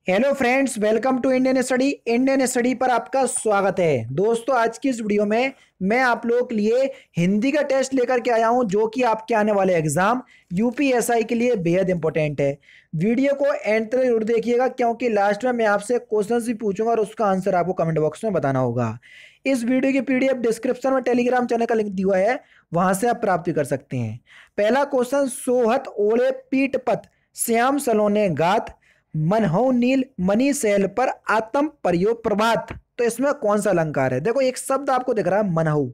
Hello friends, welcome to Indian study पर आपका स्वागत है। दोस्तों, आज की इस वीडियो में मैं आप लोगों के लिए हिंदी का टेस्ट लेकर के आया हूं, जो कि आपके आने वाले एग्जाम यूपीएसआई के लिए बेहद इंपॉर्टेंट है। वीडियो को एंड तक जरूर देखिएगा, क्योंकि लास्ट में मैं आपसे क्वेश्चन भी पूछूंगा और उसका आंसर आपको कमेंट बॉक्स में बताना होगा। इस वीडियो की पीडीएफ डिस्क्रिप्शन में टेलीग्राम चैनल का लिंक दिया हुआ है, वहां से आप प्राप्त कर सकते हैं। पहला क्वेश्चन, सोहत ओले पीठ पत श्याम सलोने गात मनहु नील मनी सैल पर आत्म प्रयोग प्रभात। तो इसमें कौन सा अलंकार है? देखो, एक शब्द आपको दिख रहा है मनहु।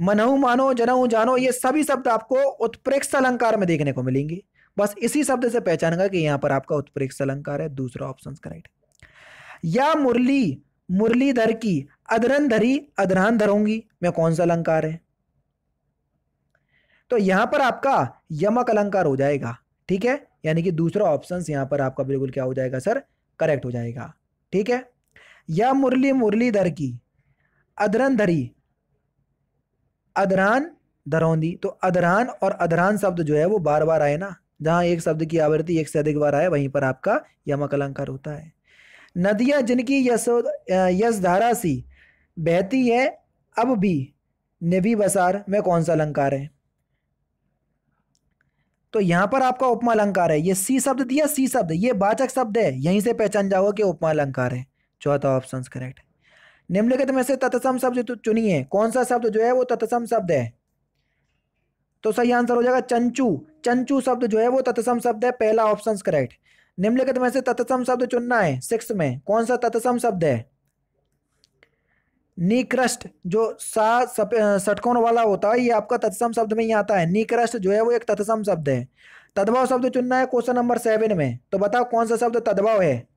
मनहु मानो, जनहु जानो, ये सभी शब्द आपको उत्प्रेक्ष अलंकार में देखने को मिलेंगे। बस इसी शब्द से पहचानेगा कि यहां पर आपका उत्प्रेक्ष अलंकार है। दूसरा ऑप्शन करेक्ट। या मुरली मुरलीधर की अधरन धरी अधरान धरूंगी में कौन सा अलंकार है? तो यहां पर आपका यमक अलंकार हो जाएगा। ठीक है, यानी कि दूसरा ऑप्शन यहां पर आपका बिल्कुल क्या हो जाएगा सर? करेक्ट हो जाएगा। ठीक है। या मुरली मुरलीधर की अधरन धरी अधरान धरौंदी। तो अधरान और अधरान शब्द जो है वो बार बार आए ना, जहां एक शब्द की आवृत्ति एक से अधिक बार आए वहीं पर आपका यमक अलंकार होता है। नदियां जिनकी यश धारा सी बहती है अब भी निभि बसार में कौन सा अलंकार है? तो यहां पर आपका उपमा अलंकार है। ये सी शब्द दिया, सी शब्द ये वाचक शब्द है, यहीं से पहचान जाओगे कि उपमा अलंकार है। चौथा ऑप्शन करेक्ट। निम्नलिखित में से तत्सम शब्द चुनिए, कौन सा शब्द जो है वो तत्सम शब्द है? तो सही आंसर हो जाएगा चंचू। चंचू शब्द जो है वो तत्सम शब्द है। पहला ऑप्शन करेक्ट। निम्नलिखित में से तत्सम शब्द चुनना है। 6 में कौन सा तत्सम शब्द है? निकृष्ट, जो षटकोण वाला होता है, ये आपका तत्सम शब्द में ही आता है। निकृष्ट जो है वो एक तत्सम शब्द है। तद्भव शब्द चुनना है क्वेश्चन नंबर 7 में। तो बताओ कौन सा शब्द तद्भव है?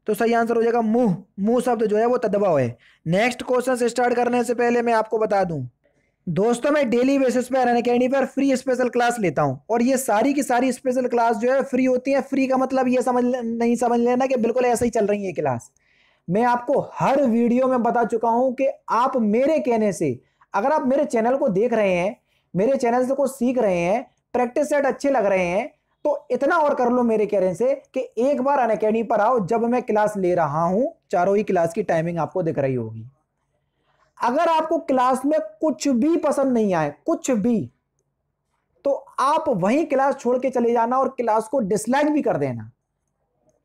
तो सही आंसर हो जाएगा मुंह। मुंह शब्द जो है वो तद्भव है। नेक्स्ट क्वेश्चन से स्टार्ट करने से पहले मैं आपको बता दूं, दोस्तों मैं डेली बेसिस पे अनअकैडमी पर फ्री स्पेशल क्लास लेता हूं, और ये सारी की सारी स्पेशल क्लास जो है फ्री होती है। फ्री का मतलब ये नहीं समझ लेना कि बिल्कुल ऐसे ही चल रही है क्लास। मैं आपको हर वीडियो में बता चुका हूं कि आप मेरे कहने से, अगर आप मेरे चैनल को देख रहे हैं, मेरे चैनल से को सीख रहे हैं, प्रैक्टिस सेट अच्छे लग रहे हैं, तो इतना और कर लो मेरे कहने से कि एक बार अनअकैडमी पर आओ। जब मैं क्लास ले रहा हूं, चारों ही क्लास की टाइमिंग आपको दिख रही होगी। अगर आपको क्लास में कुछ भी पसंद नहीं आए, कुछ भी, तो आप वहीं क्लास छोड़ के चले जाना और क्लास को डिसलाइक भी कर देना,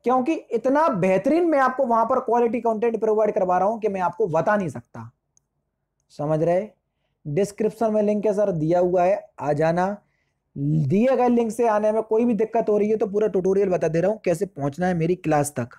क्योंकि इतना बेहतरीन मैं आपको वहां पर क्वालिटी कंटेंट प्रोवाइड करवा रहा हूं कि मैं आपको बता नहीं सकता। समझ रहे? डिस्क्रिप्शन में लिंक है सर, दिया हुआ है, आ जाना। दिए गए लिंक से आने में कोई भी दिक्कत हो रही है तो पूरा ट्यूटोरियल बता दे रहा हूं कैसे पहुंचना है मेरी क्लास तक।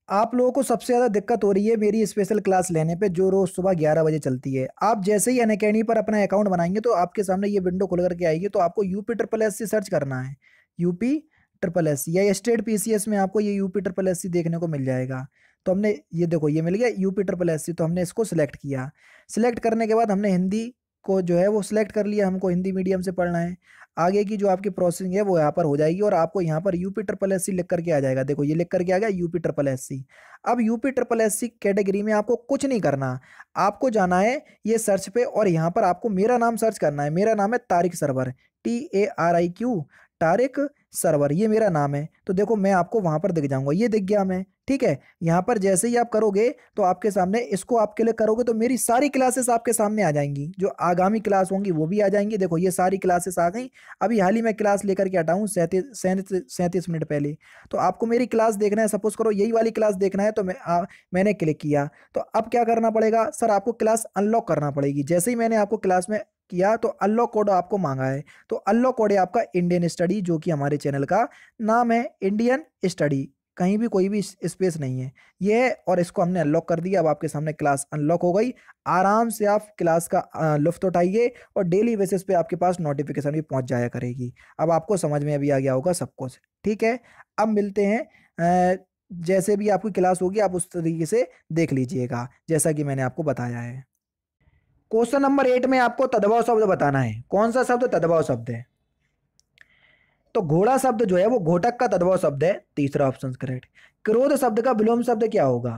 आप लोगों को सबसे ज़्यादा दिक्कत हो रही है मेरी स्पेशल क्लास लेने पे, जो रोज़ सुबह 11 बजे चलती है। आप जैसे ही अनअकैडमी पर अपना अकाउंट बनाएंगे तो आपके सामने ये विंडो खुल करके आएगी। तो आपको UP triple S C search करना है। यूपी ट्रिपल एस सी या स्टेट पीसीएस में आपको ये यूपी ट्रिपल एस सी देखने को मिल जाएगा। तो हमने ये देखो, ये मिल गया यूपी ट्रिपल एस सी। तो हमने इसको सिलेक्ट किया। सिलेक्ट करने के बाद हमने हिंदी को जो है वो सिलेक्ट कर लिया, हमको हिंदी मीडियम से पढ़ना है। आगे की जो आपकी प्रोसेसिंग है वो यहाँ पर हो जाएगी, और आपको यहाँ पर यूपी ट्रिपल एस सी लिख करके आ जाएगा। देखो ये लिख करके आ गया यूपी ट्रिपल एस सी। अब UP triple S C category में आपको कुछ नहीं करना, आपको जाना है ये सर्च पे, और यहाँ पर आपको मेरा नाम सर्च करना है। मेरा नाम है तारिक सरवर, TARIQ, तारिक सरवर, ये मेरा नाम है। तो देखो मैं आपको वहां पर दिख जाऊंगा, ये दिख गया मैं। ठीक है, यहाँ पर जैसे ही आप करोगे तो आपके सामने इसको आप क्लिक करोगे तो मेरी सारी क्लासेस आपके सामने आ जाएंगी। जो आगामी क्लास होंगी वो भी आ जाएंगी। देखो ये सारी क्लासेस आ गई। अभी हाल ही में क्लास लेकर के हटा हूँ 37 मिनट पहले। तो आपको मेरी क्लास देखना है, सपोज करो यही वाली क्लास देखना है, तो मैंने क्लिक किया। तो अब क्या करना पड़ेगा सर? आपको क्लास अनलॉक करना पड़ेगी। जैसे ही मैंने आपको क्लास में किया तो अनलॉक कोड आपको मांगा है। तो अनलॉक कोड है आपका इंडियन स्टडी, जो कि हमारे चैनल का नाम है इंडियन स्टडी। कहीं भी कोई भी स्पेस नहीं है ये है, और इसको हमने अनलॉक कर दिया। अब आपके सामने क्लास अनलॉक हो गई। आराम से आप क्लास का लुफ्त उठाइए, और डेली बेसिस पे आपके पास नोटिफिकेशन भी पहुंच जाया करेगी। अब आपको समझ में अभी आ गया होगा सब कुछ। ठीक है, अब मिलते हैं। जैसे भी आपकी क्लास होगी आप उस तरीके से देख लीजिएगा, जैसा कि मैंने आपको बताया है। क्वेश्चन नंबर 8 में आपको तद्भव शब्द बताना है। कौन सा शब्द तद्भव शब्द है? तो घोड़ा शब्द जो है वो घोटक का तद्भव शब्द है। तीसरा ऑप्शन करेक्ट। क्रोध शब्द का विलोम शब्द क्या होगा?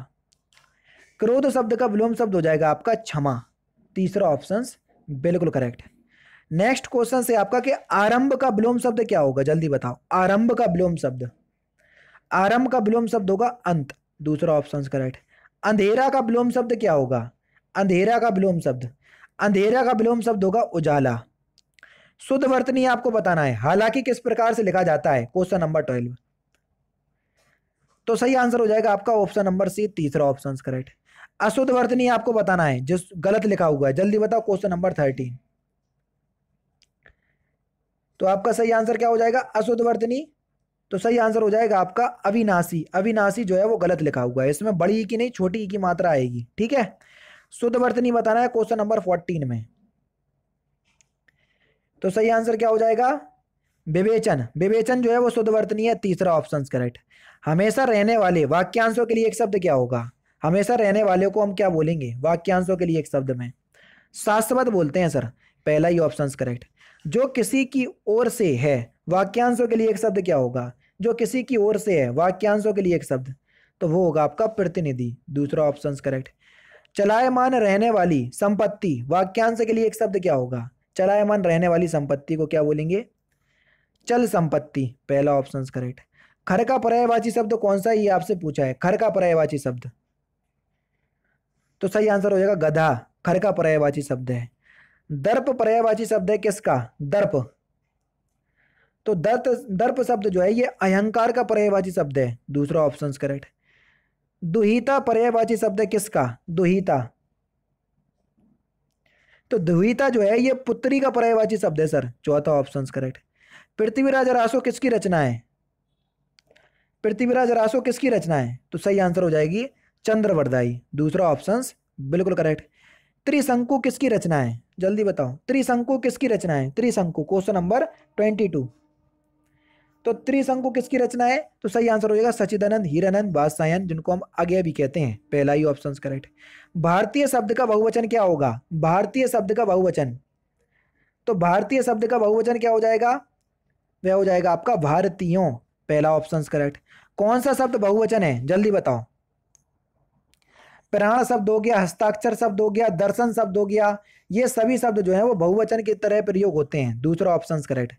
क्रोध शब्द का विलोम शब्द हो जाएगा आपका क्षमा। तीसरा ऑप्शन बिल्कुल करेक्ट। नेक्स्ट क्वेश्चन से आपका कि आरंभ का विलोम शब्द क्या होगा? जल्दी बताओ, आरंभ का विलोम शब्द। आरंभ का विलोम शब्द होगा अंत, दूसरा ऑप्शन करेक्ट। अंधेरा का विलोम शब्द क्या होगा? अंधेरा का विलोम शब्द, अंधेरा का विलोम शब्द होगा उजाला। शुद्ध वर्तनी आपको बताना है, हालांकि किस प्रकार से लिखा जाता है, क्वेश्चन नंबर 12। तो सही आंसर हो जाएगा आपका ऑप्शन नंबर सी, तीसरा ऑप्शन करेक्ट। अशुद्ध वर्तनी आपको बताना है, जिस गलत लिखा हुआ है, जल्दी बताओ, क्वेश्चन नंबर 13। तो आपका सही आंसर क्या हो जाएगा? अशुद्ध वर्तनी। तो सही आंसर हो जाएगा आपका अविनाशी। अविनाशी जो है वो गलत लिखा हुआ है, इसमें बड़ी ई की नहीं छोटी ई की मात्रा आएगी, ठीक है। शुद्ध वर्तनी बताना है क्वेश्चन नंबर 14 में। तो सही आंसर क्या हो जाएगा? विवेचन। विवेचन जो है वो शुद्ध वर्तनी है, तीसरा ऑप्शन करेक्ट। हमेशा रहने वाले वाक्यांशों के लिए एक शब्द क्या होगा? हमेशा रहने वाले को हम क्या बोलेंगे वाक्यांशों के लिए एक शब्द में? शाश्वत बोलते हैं सर, पहला ही ऑप्शन करेक्ट। जो किसी की ओर से है, वाक्यांशों के लिए एक शब्द क्या होगा? जो किसी की ओर से है, वाक्यांशों के लिए एक शब्द, तो वो होगा आपका प्रतिनिधि, दूसरा ऑप्शन करेक्ट। चलायमान रहने वाली संपत्ति, वाक्यांश के लिए एक शब्द क्या होगा? चलायमान रहने वाली संपत्ति को क्या बोलेंगे? चल संपत्ति, पहला ऑप्शन करेक्ट। खर का पर्यायवाची शब्द कौन सा, ये आपसे पूछा है, खर का पर्यायवाची शब्द। तो सही आंसर हो जाएगा गधा, खर का पर्यायवाची शब्द है। दर्प पर्यायवाची शब्द है किसका? दर्प। तो दर्प शब्द जो है ये अहंकार का पर्यायवाची शब्द है, दूसरा ऑप्शन करेक्ट। दुहिता पर्यायवाची शब्द है किसका? दुहिता। तो दुहिता जो है ये पुत्री का पर्यायवाची शब्द है सर, चौथा ऑप्शन करेक्ट। पृथ्वीराज रासो किसकी रचना है? पृथ्वीराज रासो किसकी रचना है? तो सही आंसर हो जाएगी चंद्रवरदाई, दूसरा ऑप्शन बिल्कुल करेक्ट। त्रिशंकु किसकी रचना है? जल्दी बताओ, त्रिशंकु किसकी रचना है? त्रिशंकु, क्वेश्चन नंबर 22। तो त्रिशंकु किसकी रचना है? तो सही आंसर हो जाएगा सच्चिदानंद हीरानंद वात्स्यायन, जिनको हम आगे भी कहते हैं, पहला ही ऑप्शन करेक्ट। भारतीय शब्द का बहुवचन क्या होगा? भारतीय शब्द का बहुवचन, तो भारतीय शब्द का बहुवचन क्या हो जाएगा? वह हो जाएगा आपका भारतीयों, पहला ऑप्शन करेक्ट। कौन सा शब्द बहुवचन है, जल्दी बताओ? प्राण शब्द हो गया, हस्ताक्षर शब्द हो गया, दर्शन शब्द हो गया, ये सभी शब्द जो है वो बहुवचन की तरह प्रयोग होते हैं, दूसरा ऑप्शन करेक्ट।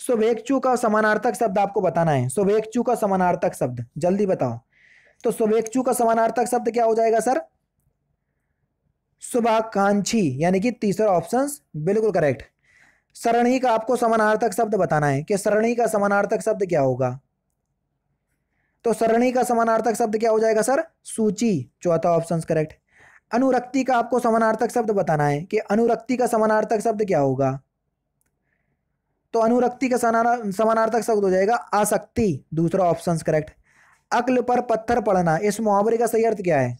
शुभेच्छु का समानार्थक शब्द आपको बताना है, शुभेच्छु का समानार्थक शब्द, जल्दी बताओ। तो शुभेच्छु का समानार्थक शब्द क्या हो जाएगा सर? शुभाकांक्षी, यानी कि तीसरा ऑप्शन बिल्कुल करेक्ट। सरणी का आपको समानार्थक शब्द बताना है कि सरणी का समानार्थक शब्द क्या होगा? तो सरणी का समानार्थक शब्द क्या हो जाएगा सर? सूची, चौथा ऑप्शन करेक्ट। अनुरक्ति का आपको समानार्थक शब्द बताना है कि अनुरक्ति का समानार्थक शब्द क्या होगा? तो अनुरक्ति का समानार्थक शब्द हो जाएगा आसक्ति, दूसरा ऑप्शन करेक्ट। अक्ल पर पत्थर पड़ना, इस मुहावरे का सही अर्थ क्या है?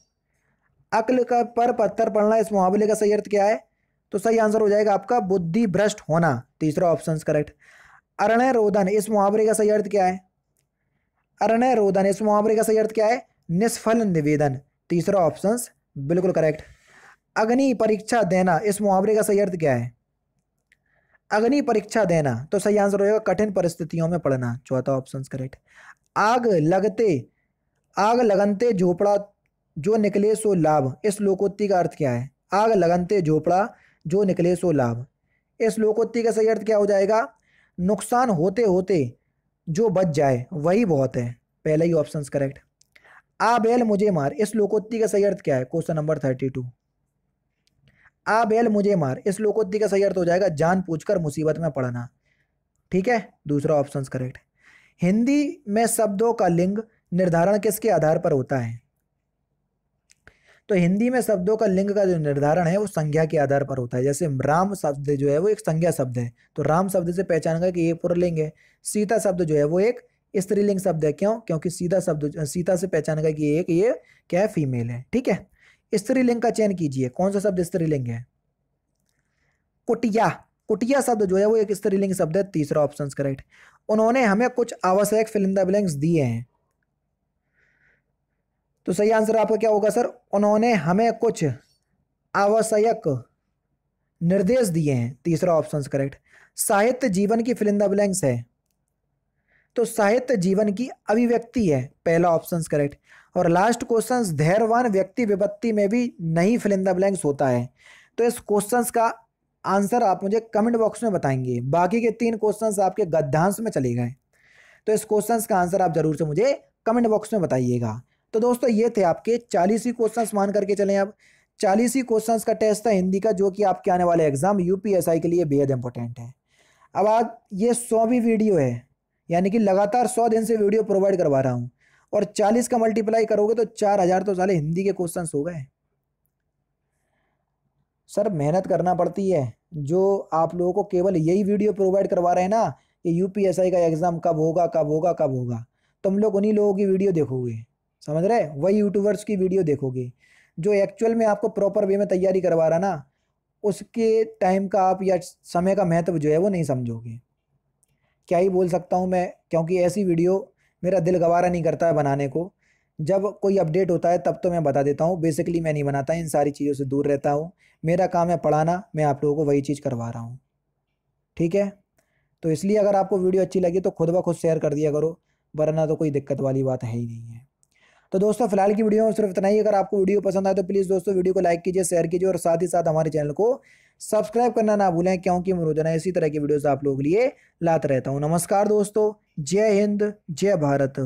अक्ल का पर पत्थर पड़ना, इस मुहावरे का सही अर्थ क्या है? तो सही आंसर हो जाएगा आपका बुद्धि भ्रष्ट होना, तीसरा ऑप्शन करेक्ट। अरण्य रोदन, इस मुहावरे का सही अर्थ क्या है? अरण्य रोदन, इस मुहावरे का सही अर्थ क्या है? निष्फल निवेदन, तीसरा ऑप्शन बिल्कुल करेक्ट। अग्नि परीक्षा देना, इस मुहावरे का सही अर्थ क्या है? अग्नि परीक्षा देना, तो सही आंसर हो जाएगा कठिन परिस्थितियों में पड़ना, चौथा ऑप्शन करेक्ट। आग लगते, आग लगनते झोपड़ा जो निकले सो लाभ, इस लोकोक्ति का अर्थ क्या है? आग लगनते झोपड़ा जो निकले सो लाभ, इस लोकोक्ति का सही अर्थ क्या हो जाएगा? नुकसान होते होते जो बच जाए वही बहुत है, पहला ही ऑप्शन करेक्ट। आ बैल मुझे मार, इस लोकोक्ति का सही अर्थ क्या है? Question number 32। आ बैल मुझे मार, इस लोकोक्ति का सही अर्थ हो जाएगा जान पूछकर मुसीबत में पड़ना, ठीक है, दूसरा ऑप्शन करेक्ट। हिंदी में शब्दों का लिंग निर्धारण किसके आधार पर होता है? तो हिंदी में शब्दों का लिंग का जो निर्धारण है वो संज्ञा के आधार पर होता है। जैसे राम शब्द जो है वो एक संज्ञा शब्द है, तो राम शब्द से पहचानेगा कि ये पुल्लिंग है। सीता शब्द जो है वो एक स्त्रीलिंग शब्द है, क्यों? क्योंकि सीता से पहचानेगा कि ये क्या है? फीमेल है, ठीक है। स्त्रीलिंग का चयन कीजिए, कौन सा शब्द स्त्रीलिंग है? कुटिया, कुटिया शब्द जो है वो एक स्त्रीलिंग शब्द है, तीसरा ऑप्शन करेक्ट। उन्होंने हमें कुछ आवश्यक फिल इन द ब्लैंक्स दिए हैं, तो सही आंसर आपका क्या होगा सर? उन्होंने हमें कुछ आवश्यक निर्देश दिए हैं, तीसरा ऑप्शन करेक्ट। साहित्य जीवन की फिल इन द ब्लैंक्स है, तो साहित्य जीवन की अभिव्यक्ति है, पहला ऑप्शन करेक्ट। और लास्ट क्वेश्चन, धैर्यवान व्यक्ति विपत्ति में भी नहीं फिल इन द ब्लैंक्स होता है। तो इस क्वेश्चन का आंसर आप मुझे कमेंट बॉक्स में बताएंगे, बाकी के 3 क्वेश्चन आपके गद्यांश में चले गए, तो इस क्वेश्चन का आंसर आप जरूर से मुझे कमेंट बॉक्स में बताइएगा। तो दोस्तों ये थे आपके 40 ही क्वेश्चंस मान करके चलें। अब 40 ही क्वेश्चंस का टेस्ट था हिंदी का, जो कि आपके आने वाले एग्जाम यूपीएसआई के लिए बेहद इंपॉर्टेंट है। अब आज ये 100वीं वीडियो है, यानी कि लगातार 100 दिन से वीडियो प्रोवाइड करवा रहा हूँ, और 40 का मल्टीप्लाई करोगे तो 4000 तो साले हिंदी के क्वेश्चंस हो गए। सर मेहनत करना पड़ती है। जो आप लोगों को केवल यही वीडियो प्रोवाइड करवा रहे हैं ना कि यूपीएसआई का एग्जाम कब होगा कब होगा कब होगा, तुम लोग उन्हीं लोगों की वीडियो देखोगे, समझ रहे, वही यूट्यूबर्स की वीडियो देखोगे। जो एक्चुअल में आपको प्रॉपर वे में तैयारी करवा रहा ना, उसके टाइम का आप या समय का महत्व जो है वो नहीं समझोगे। क्या ही बोल सकता हूँ मैं, क्योंकि ऐसी वीडियो मेरा दिल गवारा नहीं करता है बनाने को। जब कोई अपडेट होता है तब तो मैं बता देता हूँ, बेसिकली मैं नहीं बनाता, इन सारी चीज़ों से दूर रहता हूँ। मेरा काम है पढ़ाना, मैं आप लोगों को वही चीज़ करवा रहा हूँ, ठीक है। तो इसलिए अगर आपको वीडियो अच्छी लगी तो खुद ब खुद शेयर कर दिया करो, वरना तो कोई दिक्कत वाली बात है ही नहीं है। तो दोस्तों फिलहाल की वीडियो में सिर्फ इतना ही। अगर आपको वीडियो पसंद आए तो प्लीज़ दोस्तों वीडियो को लाइक कीजिए, शेयर कीजिए, और साथ ही साथ हमारे चैनल को सब्सक्राइब करना ना भूलें, क्योंकि मैं रोजाना इसी तरह की वीडियोस आप लोगों के लिए लाता रहता हूँ। नमस्कार दोस्तों, जय हिंद, जय भारत।